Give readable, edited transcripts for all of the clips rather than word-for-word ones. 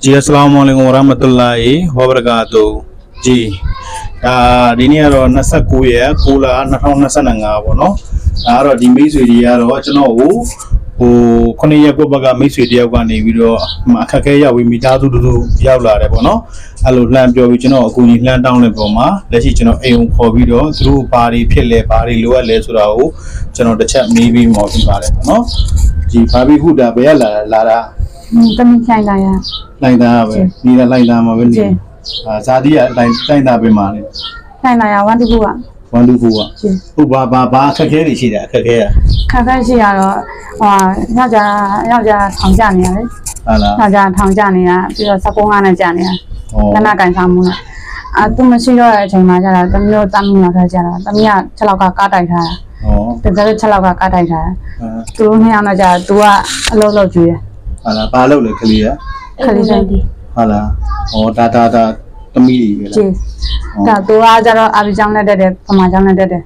जी अस्सलामुअलैकुम वरहमतुल्लाहि वबरकातुहू जीဒီနေ့ကတော့29ရက်6လ2025ပေါ့နော်ဒါကတော့ဒီမိတ်ဆွေတွေကတော့ကျွန်တော်ကို9ရက်ကိုဘက်ကမိတ်ဆွေတယောက်ကနေပြီးတော့အခက်ခဲရောက်ပြီးမိသားစုတို့ရောက်လာတယ်ပေါ့နော်အဲ့လိုလှမ်းပြောပြီးကျွန်တော်အကူကြီးလှမ်းတောင်းတဲ့ပုံမှာလက်ရှိကျွန်တော်အိမ်ကိုခေါ်ပြီးတော့သူတို့ဘာတွေဖြစ်လဲဘာတွေလိုအပ်လဲဆိုတာကိုကျွန်တော်တစ်ချက်မေးပြီးမော်ပြပါတယ်ပေါ့နော်ဒီဘာဘီခုဒါဘယ်ကလာတာတမီးဆိုင်လာရလိုက်တာပဲနေတာလိုက်တာမှာပဲနေဇာတိကလိုက်တာပဲမှာလေဆိုင်လာရ1 2 4က1 2 4ကဟုတ်ဘာအခက်ခဲတွေရှိတယ်အခက်ခဲခက်ခဲရှိရတော့ယောက်ျားထောင်ကြနေရလေဟုတ်လားယောက်ျားထောင်ကြနေတာပြီးတော့စကုန်းကားနဲ့ကြနေရနနကန်ဆောင်မှုနဲ့သူမရှိတော့တဲ့အချိန်မှာကျတော့သမီးတို့တမ်းမြောက်ထားကြတာသမီးက6လောက်ကကားတိုက်ထားတာတကယ်6လောက်ကကားတိုက်ထားတာသူတို့နှစ်ယောက်နဲ့ကျတော့ तू ကအလုပ်လုပ်ကြည့်တယ်ဟုတ်လားဘာလုပ်လဲခလီကခလီဆိုင်ဒီဟုတ်လားဒါသမီးကြီးပဲလားကြီးဒါ तू ကကျတော့အာဘီကျောင်းနဲ့တက်တယ်ပမာကျောင်းနဲ့တက်တယ်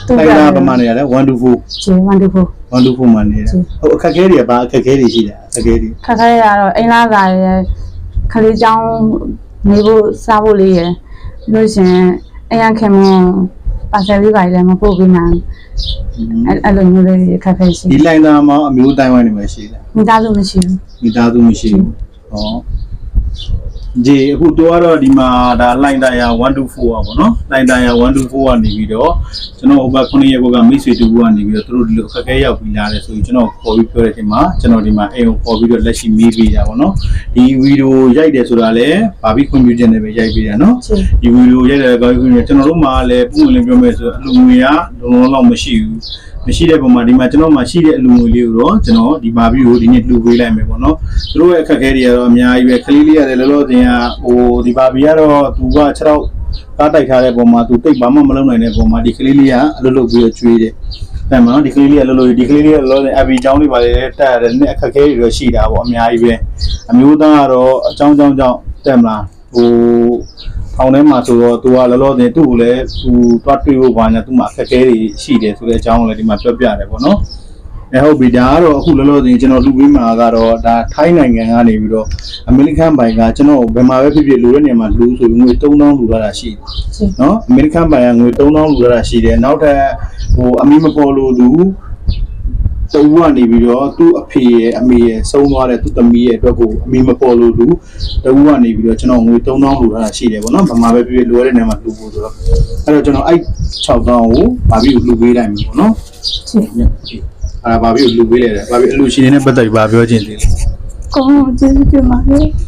သူကပမာနေရတယ်1 2 4ကြီး1 2 4 1 2 4မှာနေတယ်ဟုတ်အခက်ခဲတွေဘာအခက်ခဲတွေရှိတယ်အခက်ခဲတွေခက်ခဲရတော့အိမ်လာသာရယ်ခလီကျောင်းနေဖို့စားဖို့လေးရယ်လို့ရှင်အိမ်ရခင်မပါဆယ်လေးပါလည်းမပို့ပေးနိုင်အဲ့လိုမျိုးလေးခက်ခဲရှိဒီလိုင်းသားမှာအမျိုးတိုင်းဝိုင်းနေမှာရှိတယ်မိသားစုမရှိဘူးမိသားစုမရှိဘူးဟောဒီအခုတော့ဒီမှာဒါလိုင်းသားရ1 2 4อ่ะပေါ့နော်လိုင်းသားရ1 2 4ကနေပြီးတော့ကျွန်တော်ဟိုဘက်9ရက်ကမိတ်ဆွေတူကနေပြီးတော့သူတို့ဒီလိုအခက်အခဲရောက်ပြီးလာတယ်ဆိုရင်ကျွန်တော်ခေါ်ပြီးပြောတဲ့အချိန်မှာကျွန်တော်ဒီမှာအိမ်ကိုခေါ်ပြီးတော့လက်ရှိမေးပေးတာပေါ့နော်ဒီဗီဒီယိုရိုက်တယ်ဆိုတာလည်းဘာပြီးခွင့်ပြုချက်နဲ့ပဲရိုက်ပေးတာနော်ဒီဗီဒီယိုရိုက်တယ်ကောင်းခွင့်ပြုကျွန်တော်တို့မှာလည်းပုံမှန်ပြောမယ်ဆိုအလူငွေကလုံးလုံးမရှိဘူးမရှိတဲ့ပုံမှာဒီမှာကျွန်တော်မှရှိတဲ့အလူငွေလေးကိုတော့ကျွန်တော်ဒီဘာဗီကိုဒီနေ့လှူပေးလိုက်မယ်ပေါ့နော်သူတို့ရဲ့အခက်အခဲတွေကတော့အများကြီးပဲခလေးလေးရတယ်လောလောဆယ်ကဒီဘာဗီကတော့သူက6တော့ကားတိုက်ထားတဲ့ပုံမှာသူတိတ်ဘာမှမလုပ်နိုင်တဲ့ပုံမှာဒီကလေးလေးကအလုပ်လုပ်ပြီးတော့ကျွေးတယ်အဲ့မှာဒီကလေးလေးကလောလောဒီကလေးလေးကလောလောဆယ်အဘီကျောင်းလေးပါလေတက်ရတယ်နဲ့အခက်အခဲတွေတော့ရှိတာပေါ့အများကြီးပဲအမျိုးသားကတော့အကြောင်းတက်မလားထောင်ထဲမှာဆိုတော့သူကလောလောဆယ်သူ့ကိုလည်းသူသွားတွေ့ဖို့ဘာညာသူ့မှာအခက်အခဲတွေရှိတယ်ဆိုတဲ့အကြောင်းကိုလည်းဒီမှာပြောပြတယ်ပေါ့နော်ဟုတ်ပြီဒါကတော့အခုလောလောဆယ်ကျွန်တော်လူပေးမှာကတော့ဒါထိုင်းနိုင်ငံကနေပြီးတော့အမေရိကန်ဘိုင်ကကျွန်တော်ဘယ်မှာပဲဖြစ်ဖြစ်လူတဲ့နေရာမှာလူဆိုပြီးငွေ3000လူလာတာရှိတယ်နော်အမေရိကန်ဘိုင်ကငွေ3000လူလာတာရှိတယ်နောက်ထပ်အမီမပေါ်လို့သူတူကနေပြီးတော့သူ့အဖေရဲ့အမေရဲ့ဆုံးသွားတဲ့သူ့သမီးရဲ့အတွက်ကိုအမေမပေါ်လို့သူတူကနေပြီးတော့ကျွန်တော်ငွေ3000လူထားတာရှိတယ်ပေါ့နော်ဘာမှပဲပြည့်လိုရတဲ့နေရာမှာလူဖို့ဆိုတော့အဲ့တော့ကျွန်တော်အဲ့6000ကိုဘာပြီးလူပေးလိုက်မယ်ပေါ့နော်ဘာပြီးလူပေးလိုက်တယ်ဘာပြီးအလူရှင်နေနဲ့ပတ်သက်ပြီးဘာပြောချင်သေးလဲကောင်းကျေးဇူးတင်ပါတယ်